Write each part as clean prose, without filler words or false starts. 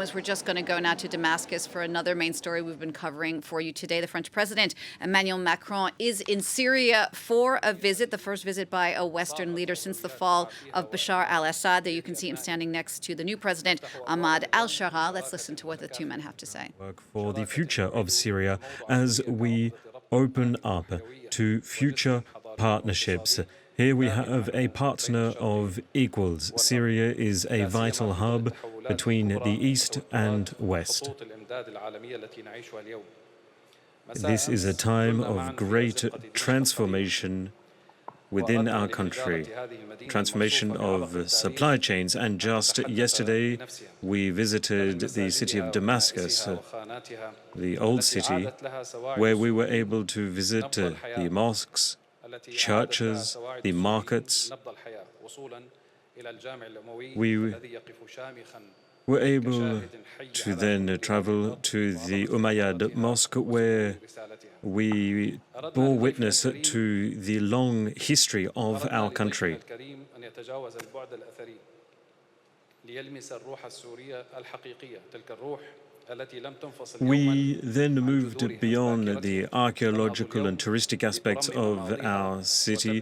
as we're just going to go now to Damascus for another main story we've been covering for you today. The French President Emmanuel Macron is in Syria for a visit, the first visit by a Western leader since the fall of Bashar al-Assad. There you can see him standing next to the new president, al-Sharaa. Let's listen to what the two men have to say. Work for the future of Syria as we open up to future partnerships. Here we have a partner of equals. Syria is a vital hub between the East and West. This is a time of great transformation within our country, transformation of supply chains. And just yesterday, we visited the city of Damascus, the old city, where we were able to visit the mosques, churches, the markets. We were able to then travel to the Umayyad Mosque, where we bore witness to the long history of our country. We then moved beyond the archaeological and touristic aspects of our city,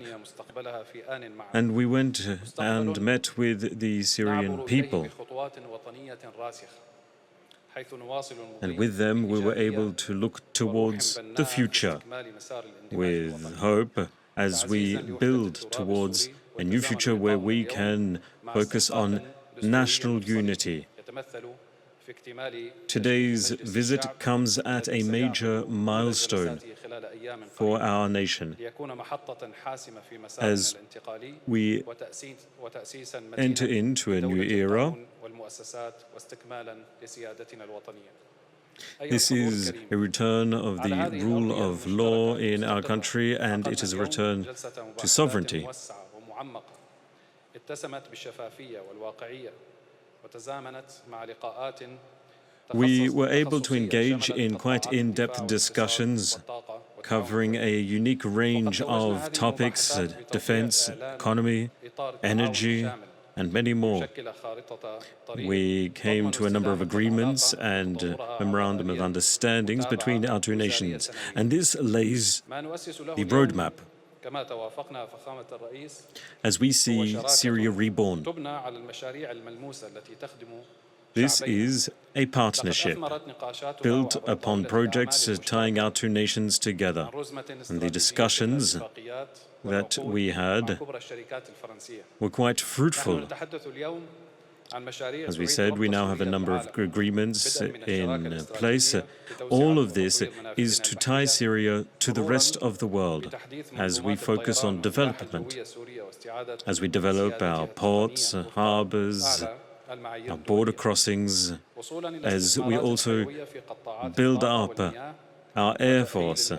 and we went and met with the Syrian people. And with them, we were able to look towards the future with hope as we build towards a new future where we can focus on national unity. Today's visit comes at a major milestone for our nation as we enter into a new era. This is a return of the rule of law in our country, and it is a return to sovereignty. We were able to engage in quite in-depth discussions covering a unique range of topics: defense, economy, energy, and many more. We came to a number of agreements and memorandum of understandings between our two nations, and this lays the roadmap as we see Syria reborn. This is a partnership built upon projects tying our two nations together. And the discussions that we had were quite fruitful. As we said, we now have a number of agreements in place. All of this is to tie Syria to the rest of the world as we focus on development, as we develop our ports, harbors, our border crossings, as we also build up our air force,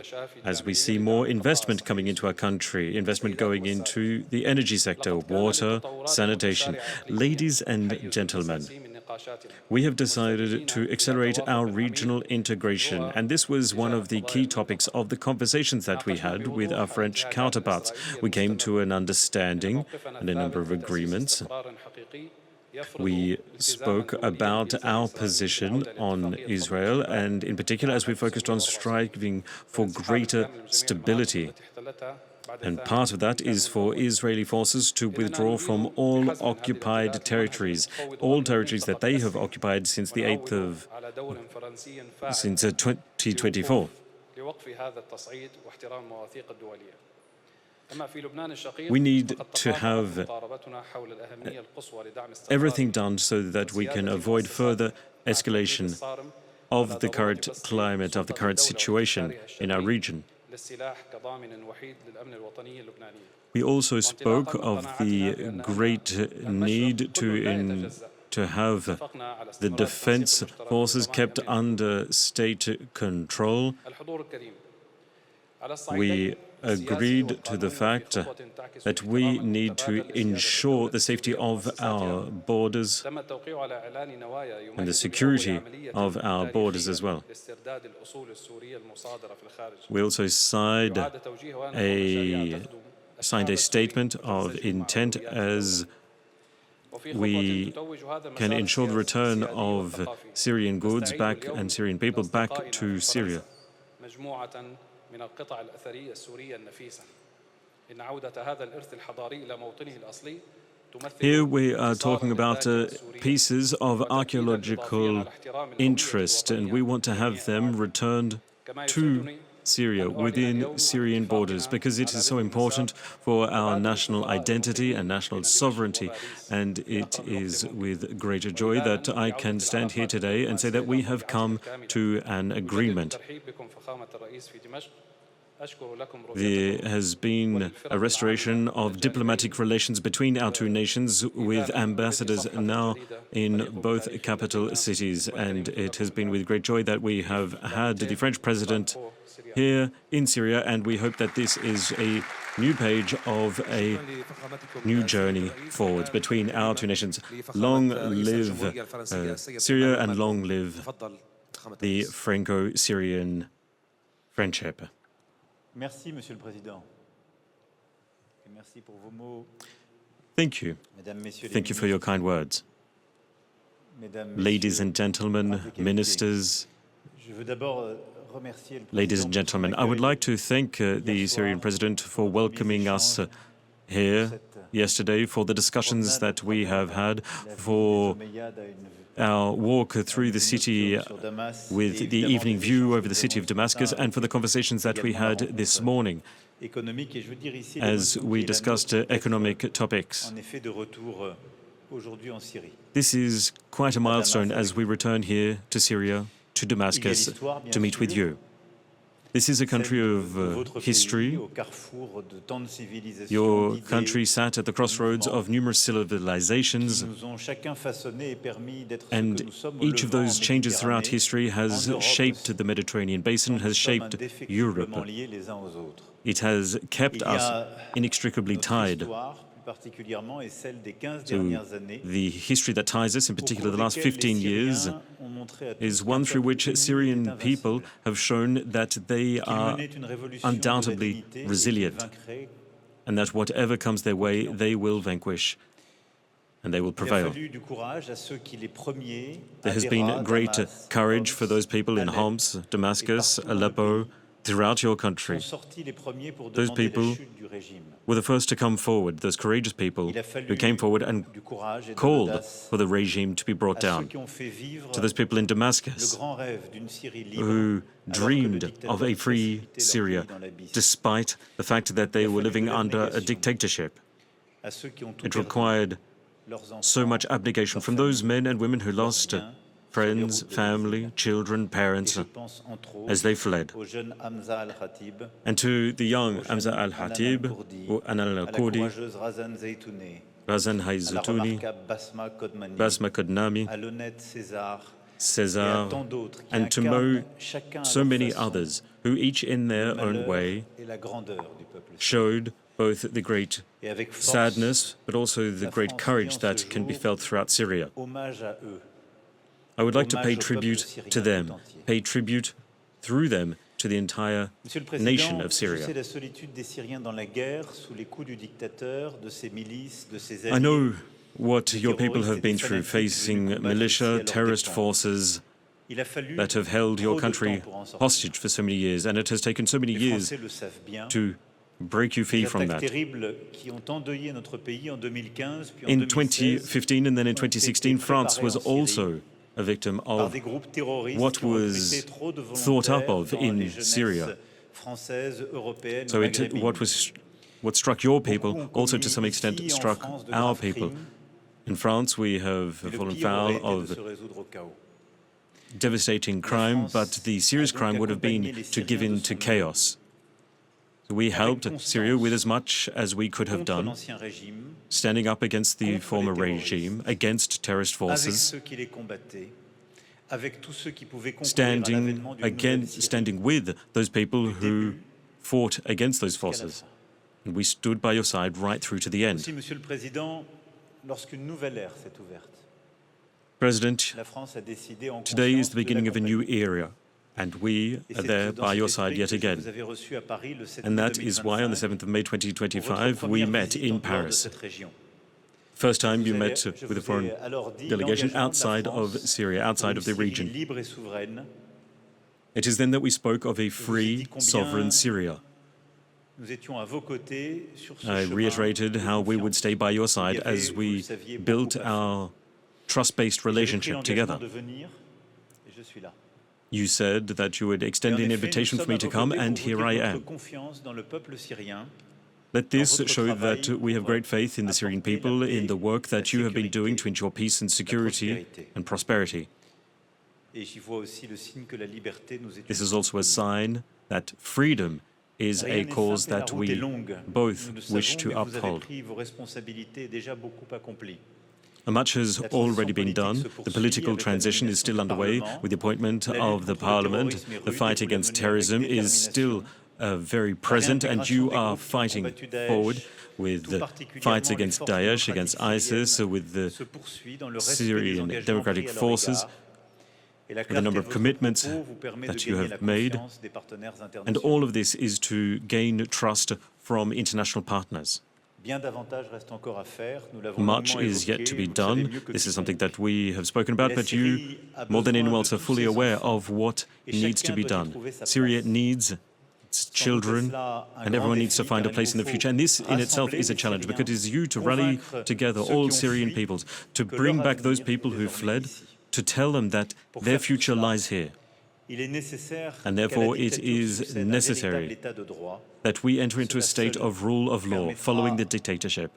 as we see more investment coming into our country, investment going into the energy sector, water, sanitation. Ladies and gentlemen, we have decided to accelerate our regional integration, and this was one of the key topics of the conversations that we had with our French counterparts. We came to an understanding and a number of agreements. We spoke about our position on Israel, and in particular as we focused on striving for greater stability. And part of that is for Israeli forces to withdraw from all occupied territories, all territories that they have occupied since the 2024. We need to have everything done so that we can avoid further escalation of the current climate, of the current situation in our region. We also spoke of the great need to have the defense forces kept under state control. We agreed to the fact that we need to ensure the safety of our borders and the security of our borders as well. We also signed a statement of intent as we can ensure the return of Syrian goods back and Syrian people back to Syria. Here we are talking about pieces of archaeological interest, and we want to have them returned to Syria, within Syrian borders, because it is so important for our national identity and national sovereignty. And it is with greater joy that I can stand here today and say that we have come to an agreement. There has been a restoration of diplomatic relations between our two nations, with ambassadors now in both capital cities. And it has been with great joy that we have had the French president here in Syria, and we hope that this is a new page of a new journey forward between our two nations. Long live Syria, and long live the Franco-Syrian friendship. Merci, Monsieur le Président. Merci pour vos mots. Thank you. Thank you for your kind words. Ladies and gentlemen, ministers, ladies and gentlemen, I would like to thank the Syrian president for welcoming us here yesterday, for the discussions that we have had, for our walk through the city with the evening view over the city of Damascus, and for the conversations that we had this morning as we discussed economic topics. This is quite a milestone as we return here to Syria, to Damascus, to meet with you. This is a country of history. Your country sat at the crossroads of numerous civilizations, and each of those changes throughout history has shaped the Mediterranean basin, has shaped Europe. It has kept us inextricably tied. So the history that ties us, in particular the last 15 years, is one through which Syrian people have shown that they are undoubtedly resilient, and that whatever comes their way, they will vanquish and they will prevail. There has been great courage for those people in Homs, Damascus, Aleppo, throughout your country. Those people were the first to come forward, those courageous people who came forward and called for the regime to be brought down. To those people in Damascus who dreamed of a free Syria, despite the fact that they were living under a dictatorship. It required so much abnegation from those men and women who lost friends, family, children, parents, as they fled. And to the young Hamza al-Khatib, Anal al-Kurdi, Razan Hayzouni, Basma Kodnami, César, and to so many others who each in their own way showed both the great sadness but also the great courage that can be felt throughout Syria. I would like to pay tribute to them, pay tribute through them to the entire nation of Syria. I know what your people have been through, facing militia, terrorist forces that have held your country hostage for so many years, and it has taken so many years to break you free from that. In 2015 and then in 2016, France was also a victim of what was thought up of in Syria. So what struck your people also to some extent struck our people. In France, we have fallen foul of devastating crime, but the serious crime would have been to give in to chaos. So we helped Syria with as much as we could have done, standing up against the former regime, against terrorist forces, standing with those people who fought against those forces. And we stood by your side right through to the end. President, today is the beginning of a new era, and we are there by your side yet again. And that is why on the 7th of May 2025 we met in Paris. First time you met with a foreign delegation outside of Syria, outside of the region. It is then that we spoke of a free, sovereign Syria. I reiterated how we would stay by your side as we built our trust-based relationship together. You said that you would extend an invitation for me to come, and here I am. Let this show that we have great faith in the Syrian people, in the work that you have been doing to ensure peace and security and prosperity. This is also a sign that freedom is a cause that we both wish to uphold. Much has already been done. The political transition is still underway with the appointment of the parliament. The fight against terrorism is still very present, and you are fighting forward with the fights against Daesh, against ISIS, with the Syrian Democratic Forces, with the number of commitments that you have made. And all of this is to gain trust from international partners. Much is yet to be done. This is something that we have spoken about, but you, more than anyone else, are fully aware of what needs to be done. Syria needs its children, and everyone needs to find a place in the future. And this in itself is a challenge, because it is you to rally together all Syrian peoples, to bring back those people who fled, to tell them that their future lies here. And therefore it is necessary that we enter into a state of rule of law, following the dictatorship.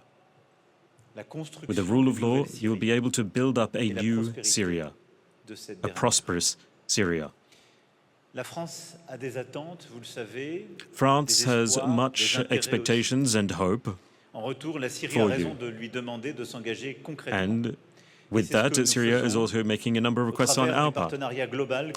With the rule of law, you will be able to build up a new Syria, a prosperous Syria. France has much expectations and hope for you. And with that, Syria is also making a number of requests on our part.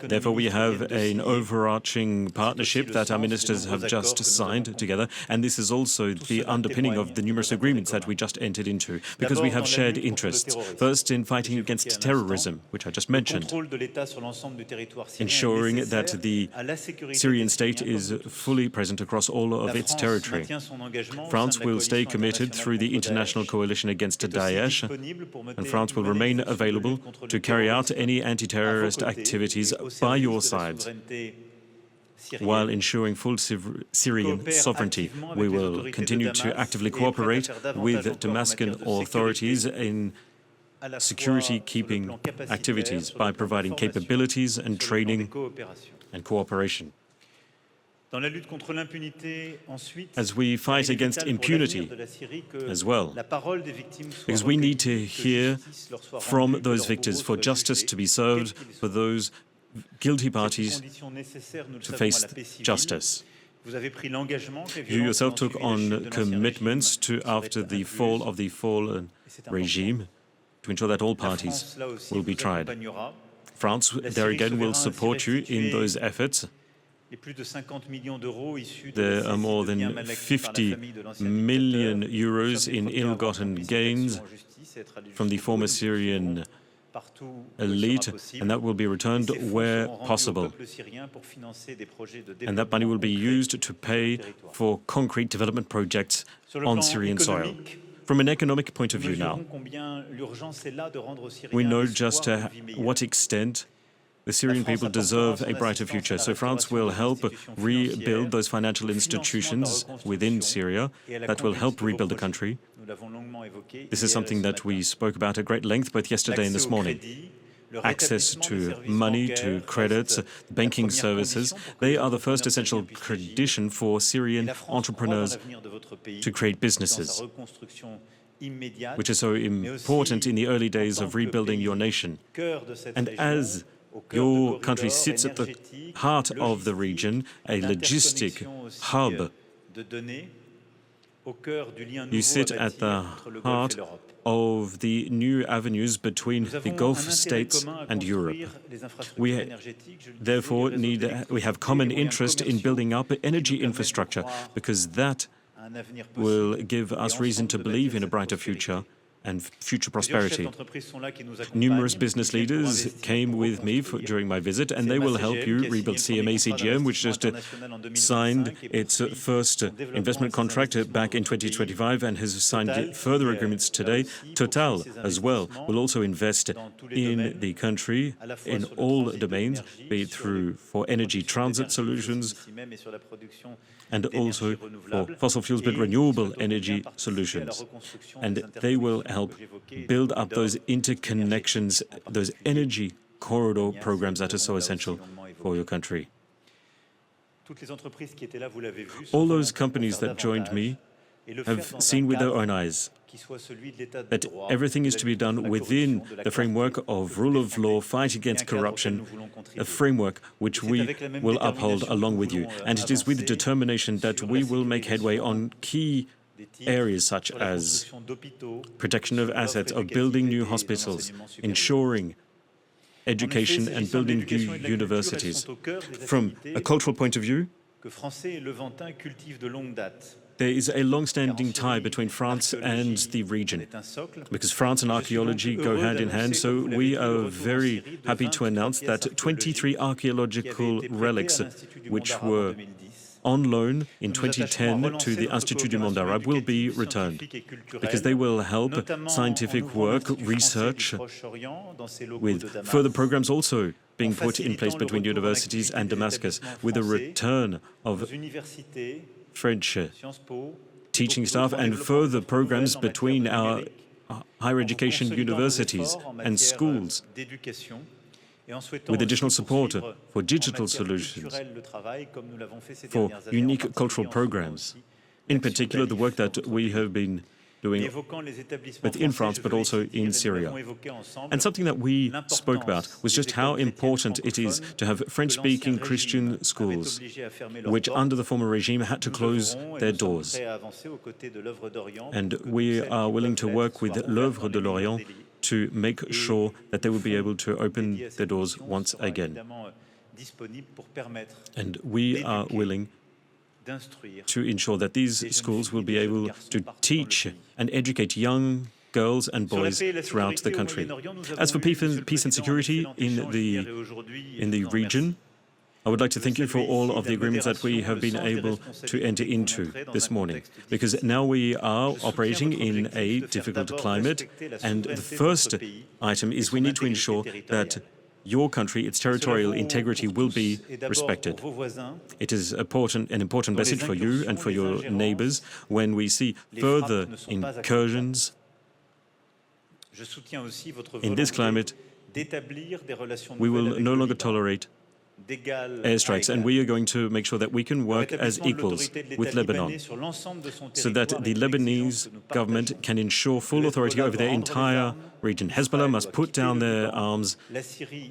Therefore, we have an overarching partnership that our ministers have just signed together, and this is also the underpinning of the numerous agreements that we just entered into, because we have shared interests. First, in fighting against terrorism, which I just mentioned, ensuring that the Syrian state is fully present across all of its territory. France will stay committed through the international coalition against Daesh, and France will remain available to carry out any anti-terrorist activities by your side. While ensuring full Syrian sovereignty, we will continue to actively cooperate with Damascus authorities in security-keeping activities by providing capabilities and training and cooperation. As we fight against impunity as well, because we need to hear from those victims for justice to be served, for those guilty parties to face justice. You yourself took on commitments to, after the fall of the fallen regime, to ensure that all parties will be tried. France, there again, will support you in those efforts. There are more than 50 million euros in ill-gotten gains from the former Syrian elite, and that will be returned where possible. And that money will be used to pay for concrete development projects on Syrian soil. From an economic point of view now, we know just to what extent the Syrian people deserve a brighter future. So France will help rebuild those financial institutions within Syria that will help rebuild the country. This is something that we spoke about at great length both yesterday and this morning. Access to money, to credits, banking services, they are the first essential condition for Syrian entrepreneurs to create businesses, which is so important in the early days of rebuilding your nation. And as your country sits at the heart of the region, a logistic hub, you sit at the heart of the new avenues between the Gulf states and Europe. We have common interest in building up energy infrastructure, because that will give us reason to believe in a brighter future and future prosperity. Numerous business leaders came with me during my visit, and they will help you rebuild CMA-CGM, which just signed its first investment contract back in 2025 and has signed further agreements today. Total, as well, will also invest in the country in all domains, be it for energy transit solutions and also for fossil fuels, but renewable energy solutions. And they will help build up those interconnections, those energy corridor programs that are so essential for your country. All those companies that joined me have seen with their own eyes that everything is to be done within the framework of rule of law, fight against corruption, a framework which we will uphold along with you. And it is with determination that we will make headway on key areas such as protection of assets, of building new hospitals, ensuring education and building new universities. From a cultural point of view, there is a long-standing tie between France and the region, because France and archaeology go hand in hand, so we are very happy to announce that 23 archaeological relics, which were on loan in 2010 to the Institut du Monde Arabe, will be returned, because they will help scientific work, research, with further programs also being put in place between universities and Damascus, with the return of French teaching staff and further programs between our higher education universities and schools, with additional support for digital solutions, for unique cultural programs, in particular the work that we have been doing within France, but also in Syria. And something that we spoke about was just how important it is to have French-speaking Christian schools, which under the former regime had to close their doors. And we are willing to work with l'Œuvre de l'Orient to make sure that they will be able to open their doors once again. And we are willing to ensure that these schools will be able to teach and educate young girls and boys throughout the country. As for peace and security in the region, I would like to thank you for all of the agreements that we have been able to enter into this morning, because now we are operating in a difficult climate, and the first item is we need to ensure that your country, its territorial integrity, will be respected. It is an important message for you and for your neighbors when we see further incursions in this climate. We will no longer tolerate airstrikes, and we are going to make sure that we can work as equals with Lebanon, so that the Lebanese government can ensure full authority over their entire region. Hezbollah must put down their arms,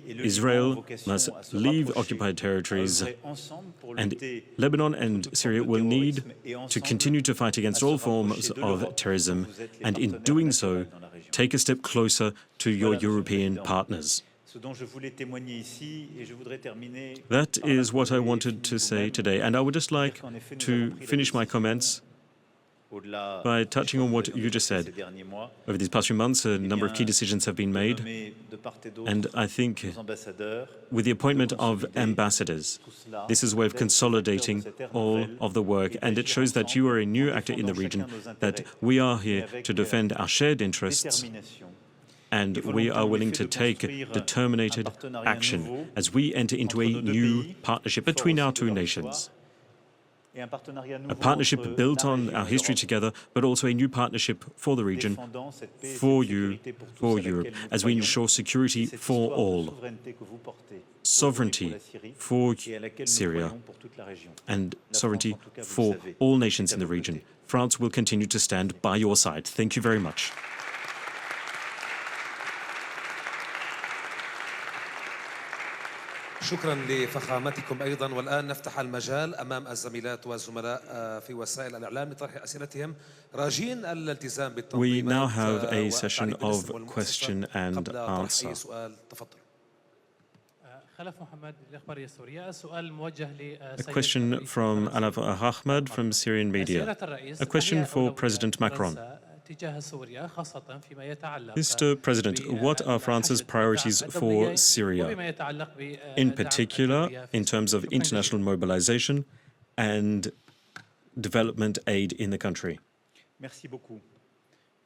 Israel must leave occupied territories, and Lebanon and Syria will need to continue to fight against all forms of terrorism, and in doing so, take a step closer to your European partners. That is what I wanted to say today, and I would just like to finish my comments by touching on what you just said. Over these past few months, a number of key decisions have been made, and I think with the appointment of ambassadors, this is a way of consolidating all of the work, and it shows that you are a new actor in the region, that we are here to defend our shared interests, and we are willing to take determined action as we enter into a new partnership between our two nations. A partnership built on our history together, but also a new partnership for the region, for you, for Europe, as we ensure security for all, sovereignty for Syria, and sovereignty for all nations in the region. France will continue to stand by your side. Thank you very much. شكرا لفخامتكم أيضا، والآن نفتح المجال أمام الزميلات والزملاء في وسائل الإعلام لطرح أسئلتهم راجين الالتزام بالتنظيمات. We now have a session of question and answer. A question from Al-Ahmad from Syrian media. A question for President Macron. Mr. President, what are France's priorities for Syria, in particular in terms of international mobilization and development aid in the country? Merci beaucoup.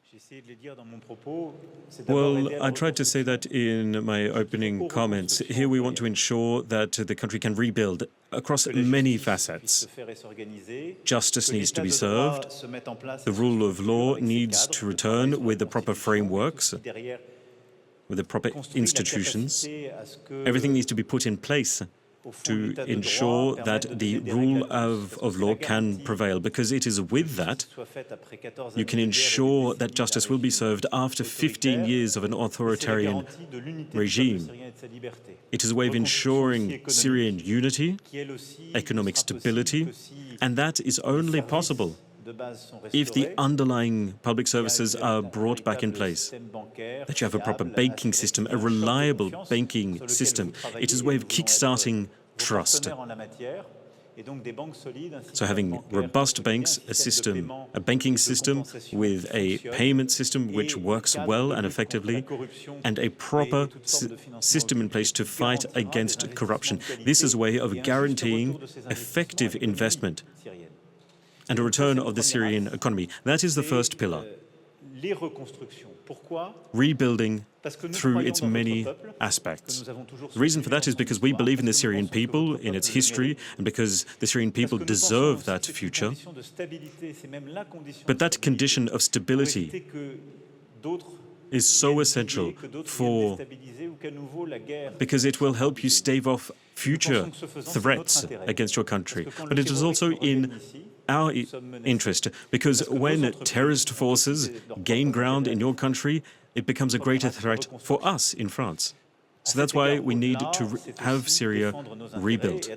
J'ai essayé de les dire dans mon propos. C'est d'abord Well, aider à la I tried to say that in my opening comments. Here we want to ensure that the country can rebuild across many facets. Justice needs to be served. The rule of law needs to return with the proper frameworks, with the proper institutions. Everything needs to be put in place to ensure that the rule of law can prevail, because it is with that you can ensure that justice will be served after 15 years of an authoritarian regime. It is a way of ensuring Syrian unity, economic stability, and that is only possible if the underlying public services are brought back in place, that you have a proper banking system, a reliable banking system. It is a way of kickstarting trust. So having robust banks, a banking system with a payment system which works well and effectively, and a proper system in place to fight against corruption. This is a way of guaranteeing effective investment and a return of the Syrian economy. That is the first pillar. Rebuilding through its many aspects. The reason for that is because we believe in the Syrian people, in its history, and because the Syrian people deserve that future. But that condition of stability is so essential because it will help you stave off future threats against your country. But it is also in our interest, because when terrorist forces gain ground in your country, it becomes a greater threat for us in France. So that's why we need to have Syria rebuilt.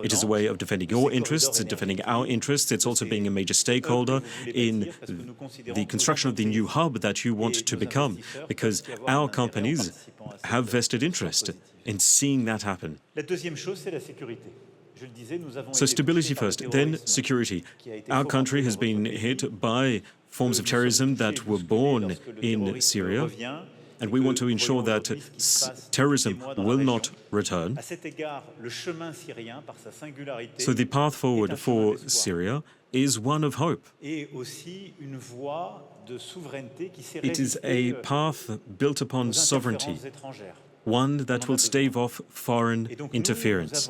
It is a way of defending your interests and defending our interests. It's also being a major stakeholder in the construction of the new hub that you want to become, because our companies have vested interest in seeing that happen. So stability first, then security. Our country has been hit by forms of terrorism that were born in Syria, and we want to ensure that terrorism will not return. So the path forward for Syria is one of hope. It is a path built upon sovereignty, one that will stave off foreign interference.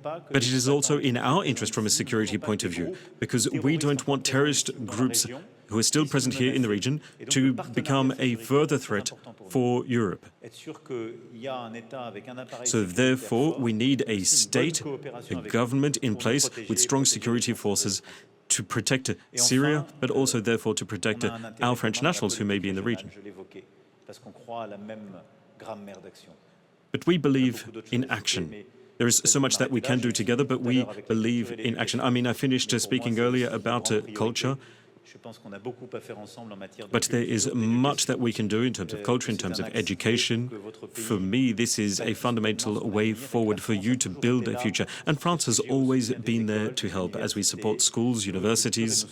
But it is also in our interest from a security point of view, because we don't want terrorist groups who are still present here in the region to become a further threat for Europe. So therefore, we need a state, a government in place with strong security forces to protect Syria, but also therefore to protect our French nationals who may be in the region. But we believe in action. There is so much that we can do together, but we believe in action. I mean, I finished speaking earlier about culture, but there is much that we can do in terms of culture, in terms of education. For me, this is a fundamental way forward for you to build a future. And France has always been there to help as we support schools, universities,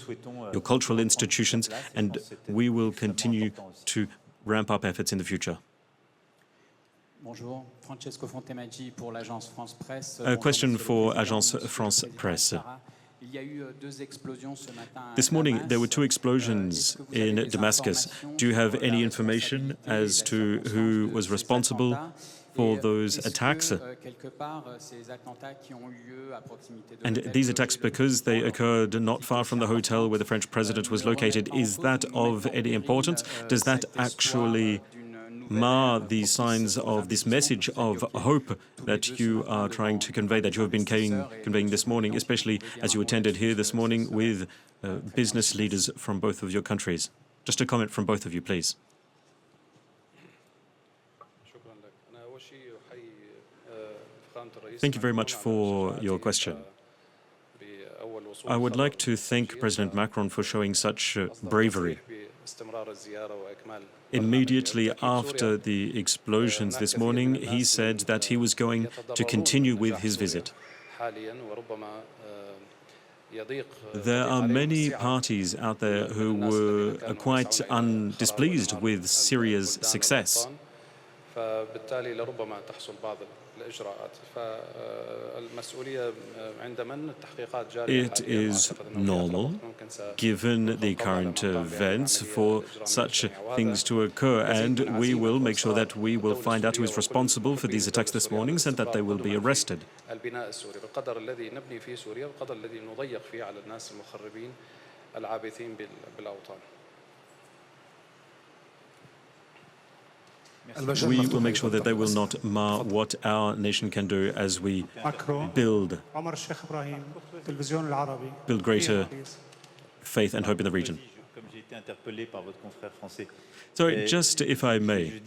your cultural institutions, and we will continue to ramp up efforts in the future. A question for Agence France Presse. This morning, there were 2 explosions in Damascus. Do you have any information as to who was responsible for those attacks? And these attacks, because they occurred not far from the hotel where the French president was located, is that of any importance? Does that actually mar the signs of this message of hope that you are trying to convey, that you have been conveying this morning, especially as you attended here this morning with business leaders from both of your countries? Just a comment from both of you, please. Thank you very much for your question. I would like to thank President Macron for showing such bravery. Immediately after the explosions this morning, he said that he was going to continue with his visit. There are many parties out there who are quite displeased with Syria's success. فبالتالي لربما تحصل بعض الإجراءات فالمسؤولية عند من التحقيقات جارية It is normal, given the current events, for such things to occur, and we will make sure that we will find out who is responsible for these attacks this morning and that they will be arrested. البناء السوري بالقدر الذي نبني فيه سوريا والقدر الذي نضيق فيه على الناس المخربين العابثين بالأوطان. We will make sure that they will not mar what our nation can do as we build greater faith and hope in the region. So just if I may,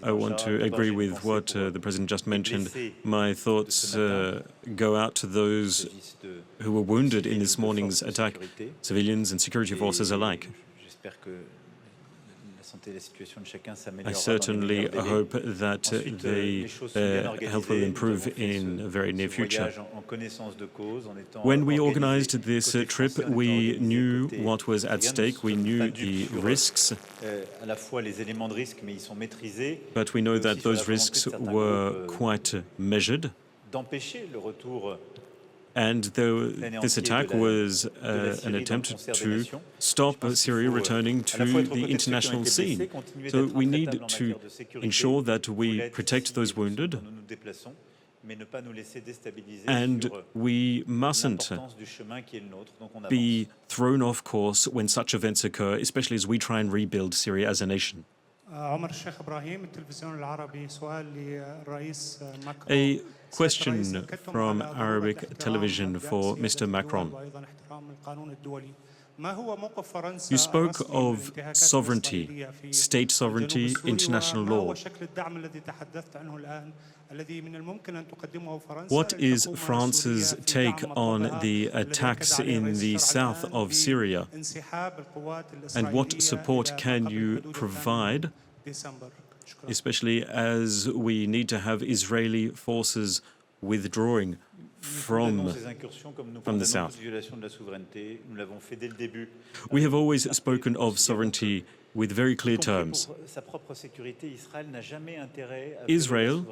I want to agree with what the President just mentioned. My thoughts go out to those who were wounded in this morning's attack, civilians and security forces alike. I certainly hope that their health will improve in the very near future. When we organized this trip, we knew what was at stake, we knew the risks, but we know that those risks were quite measured. And this attack was an attempt to stop Syria returning to the international scene. So we need to ensure that we protect those wounded, and we mustn't be thrown off course when such events occur, especially as we try and rebuild Syria as a nation. A question from Arabic television for Mr. Macron. You spoke of sovereignty, state sovereignty, international law. What is France's take on the attacks in the south of Syria? And what support can you provide, especially as we need to have Israeli forces withdrawing from the south? We have always spoken of sovereignty with very clear terms. Israel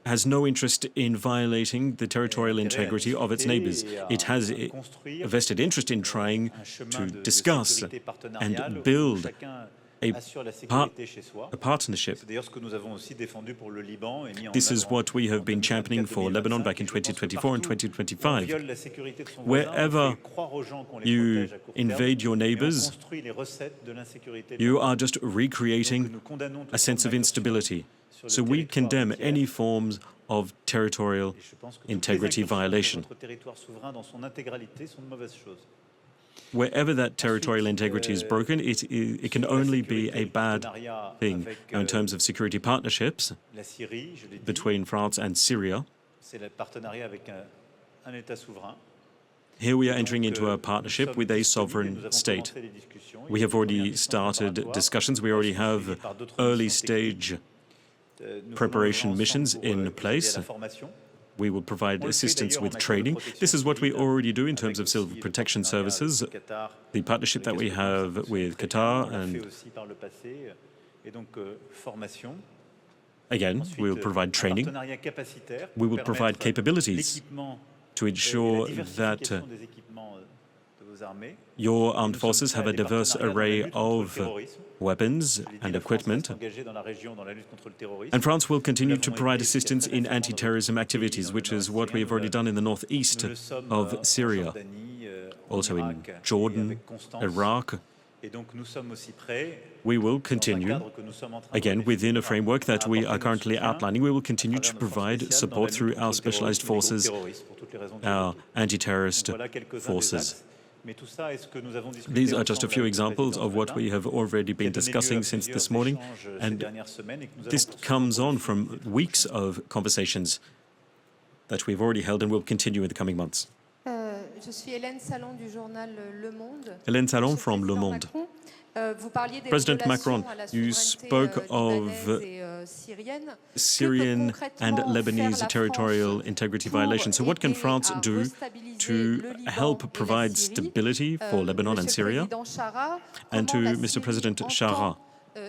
has no interest in violating the territorial integrity of its neighbors. It has a vested interest in trying to discuss and build a partnership. This is what we have been championing for Lebanon back in 2024 and 2025. Wherever you invade your neighbors, you are just recreating a sense of instability. So we condemn any forms of territorial integrity violation. Wherever that territorial integrity is broken, it can only be a bad thing. Now, in terms of security partnerships between France and Syria, here we are entering into a partnership with a sovereign state. We have already started discussions. We already have early-stage preparation missions in place. We will provide assistance with training. This is what we already do in terms of civil protection services. The partnership that we have with Qatar, and again, we will provide training. We will provide capabilities to ensure that your armed forces have a diverse array of weapons and equipment. And France will continue to provide assistance in anti-terrorism activities, which is what we have already done in the northeast of Syria, also in Jordan, Iraq. We will continue, again, within a framework that we are currently outlining. We will continue to provide support through our specialized forces, our anti-terrorist forces. These are just a few examples of what we have already been discussing since this morning, and this comes on from weeks of conversations that we've already held and will continue in the coming months. Je suis Hélène Salon du journal Le Monde. Hélène Salon Monsieur from Le Président Monde. Macron, vous parliez des President violations Macron, à la you souveraineté spoke libanaise of et syrienne. Que peut Syrian and concrètement faire Lebanese la territorial France integrity pour violations. So what can aider France à do restabiliser to le Liban help et la provide Syrie? stability for Lebanon and Monsieur le Syria? Président Sharaa, And to comment la Mr. Syrie President entend, Sharaa,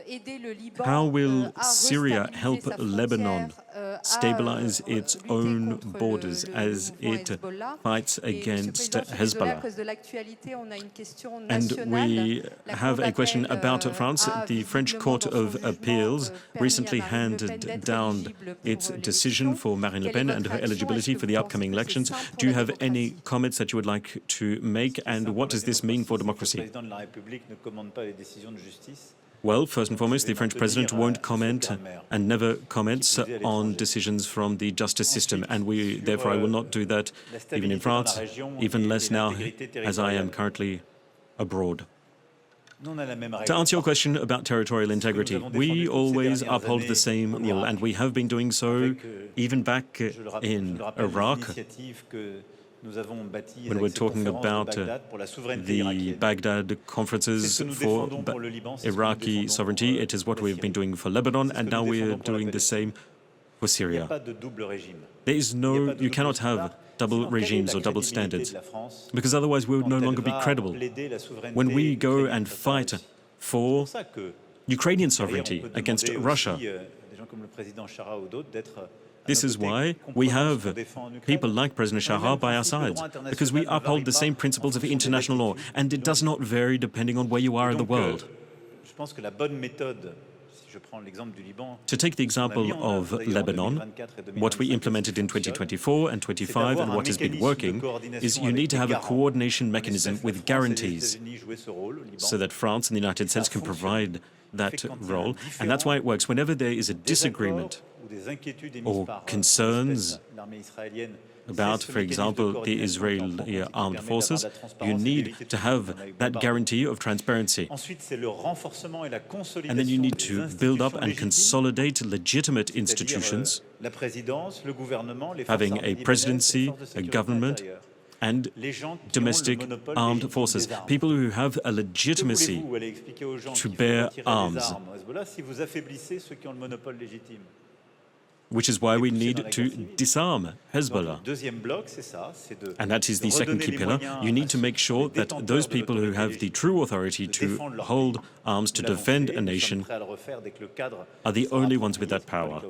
aider le Liban how will à Syria restabiliser help sa Lebanon frontière, stabilize à its lutter own contre borders le as mouvement it Hezbollah? fights Et Monsieur le against Président, je suis désolée, à Hezbollah? cause de l'actualité, on a une question And nationale. we La Cour have a question d'appel about France. a The French visiblement Court dans son of jugement Appeals permis à recently Marine Le Pen handed d'être down éligible its pour decision l'élection. for Marine Le Quelle est Pen and votre her action? eligibility Est-ce que for vous the pensez upcoming que c'est elections. sain pour Do you la have any démocratie? comments that you would like to make, and what does this mean for Le democracy? président de la République ne commande pas les décisions de justice. Well, first and foremost, the French president won't comment and never comments on decisions from the justice system, and therefore I will not do that even in France, even less now as I am currently abroad. To answer your question about territorial integrity, we always uphold the same rule, and we have been doing so even back in Iraq, when we're talking about the Baghdad conferences for Iraqi sovereignty. It is what we've been doing for Lebanon, and now we are doing the same for Syria. There is no, you cannot have double regimes or double standards, because otherwise we would no longer be credible. When we go and fight for Ukrainian sovereignty against Russia, this is why we have people like President Sharaa by our sides, because we uphold the same principles of international law, and it does not vary depending on where you are in the world. To take the example of Lebanon, what we implemented in 2024 and 25 and what has been working is you need to have a coordination mechanism with guarantees so that France and the United States can provide that role. And that's why it works. Whenever there is a disagreement or concerns about, for example, the Israeli armed forces, you need to have that guarantee of transparency. And then you need to build up and consolidate legitimate institutions, having a presidency, a government, and domestic armed forces, people who have a legitimacy to bear arms, which is why we need to disarm Hezbollah. And that is the second key pillar. You need to make sure that those people who have the true authority to hold arms to defend a nation are the only ones with that power.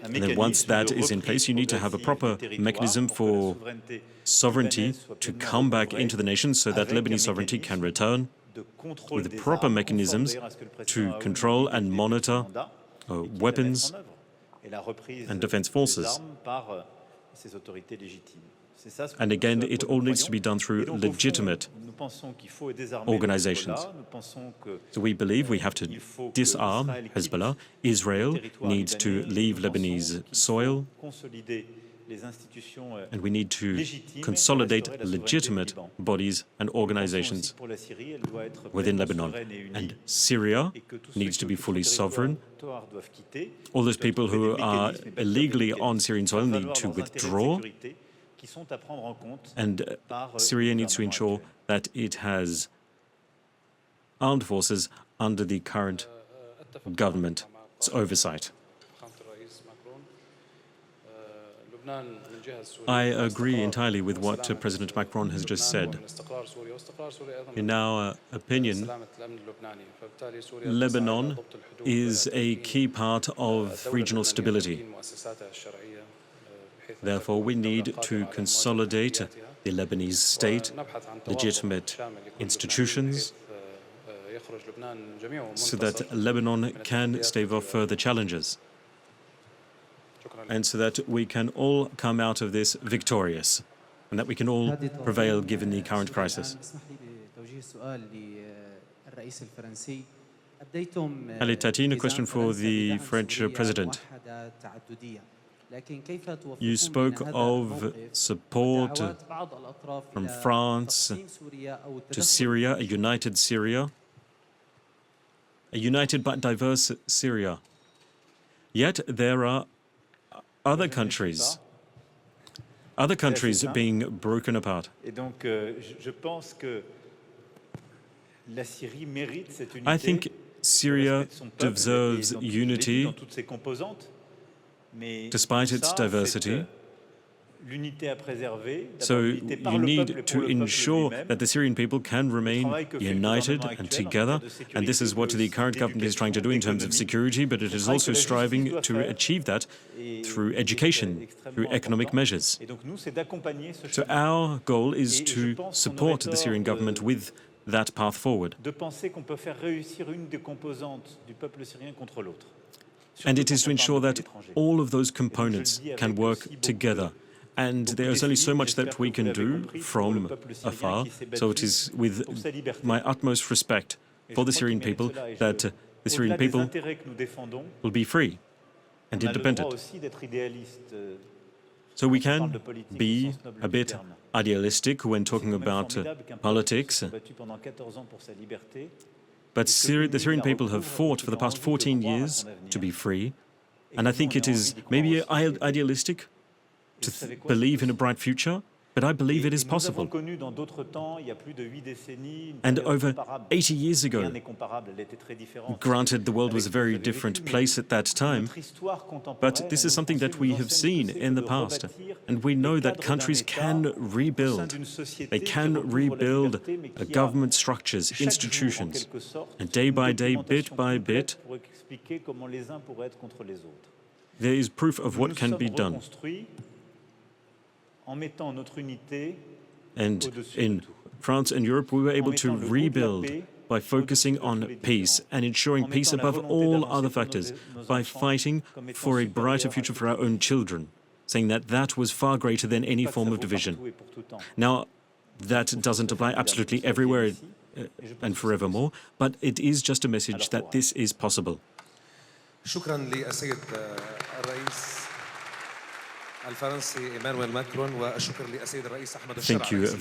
And then once that is in place, you need to have a proper mechanism for sovereignty to come back into the nation so that Lebanese sovereignty can return, with proper mechanisms to control and monitor weapons and defense forces. And again, it all needs to be done through legitimate organizations. So we believe we have to disarm Hezbollah. Israel needs to leave Lebanese soil, and we need to consolidate legitimate bodies and organizations within Lebanon. And Syria needs to be fully sovereign. All those people who are illegally on Syrian soil need to withdraw. And Syria needs to ensure that it has armed forces under the current government's oversight. I agree entirely with what President Macron has just said. In our opinion, Lebanon is a key part of regional stability. Therefore, we need to consolidate the Lebanese state, legitimate institutions, so that Lebanon can stave off further challenges, and so that we can all come out of this victorious, and that we can all prevail given the current crisis. Ali Tatin, a question for the French president. You spoke of support from France to Syria, a united Syria, a united but diverse Syria. Yet there are other countries being broken apart. Et donc, je pense que la Syrie mérite cette unité. I think Syria deserves unity dans toutes ses composantes, mais despite pour its ça, diversity. l'unité à préserver, So l'unité par you le need peuple et pour to le peuple ensure lui-même. that the Syrian people can remain united and together, and this is what the current government is trying to do in terms of security, but it is also striving to achieve that through education, through economic measures. Et donc nous, c'est d'accompagner ce So chemin, our goal is to support the Syrian government with that path forward. de penser qu'on peut faire réussir une des composantes du peuple syrien contre l'autre. And Surtout it is quand to on ensure parle that de l'étranger. all of those components can work together. And there is only so much that we can do from afar. So it is with my utmost respect for the Syrian people that the Syrian Au-delà des people intérêts que nous défendons, will be free and on a le droit independent. aussi d'être idéaliste. So we On parle can de politique au be sens noble a du bit terme. idealistic when talking C'est quand même about formidable qu'un peuple politics, se soit battu pendant 14 ans pour sa liberté. but the Syrian people have fought for the past 14 years to be free. And I think it is maybe idealistic to believe in a bright future, but I believe it is Nous avons possible. connu dans d'autres temps, il y a plus de 8 décennies, une And période over comparable. 80 years ago, Rien n'est comparable, elle était très différente. granted, the world was a Avec ce que very vous avez different vécu, place at that mais time, notre histoire contemporaine, but this is something that we have seen in the past. And we know that countries can rebuild. They can rebuild government structures, institutions. And day by day, bit by bit, pour expliquer comment les uns pourraient être contre les autres. there is proof of what Nous can sommes be done. reconstruits en mettant notre unité And au-dessus de in tout. France and Europe, we were able to rebuild by focusing on peace and ensuring peace above all other factors, by fighting for a brighter future for our own children, saying that that was far greater than any form of division. Partout et pour tout temps. Now, that doesn't apply absolutely everywhere and forevermore, but it is just a message that this is possible. شكرا للسيد الرئيس الفرنسي إيمانويل ماكرون والشكر للسيد الرئيس أحمد Thank you الشرع very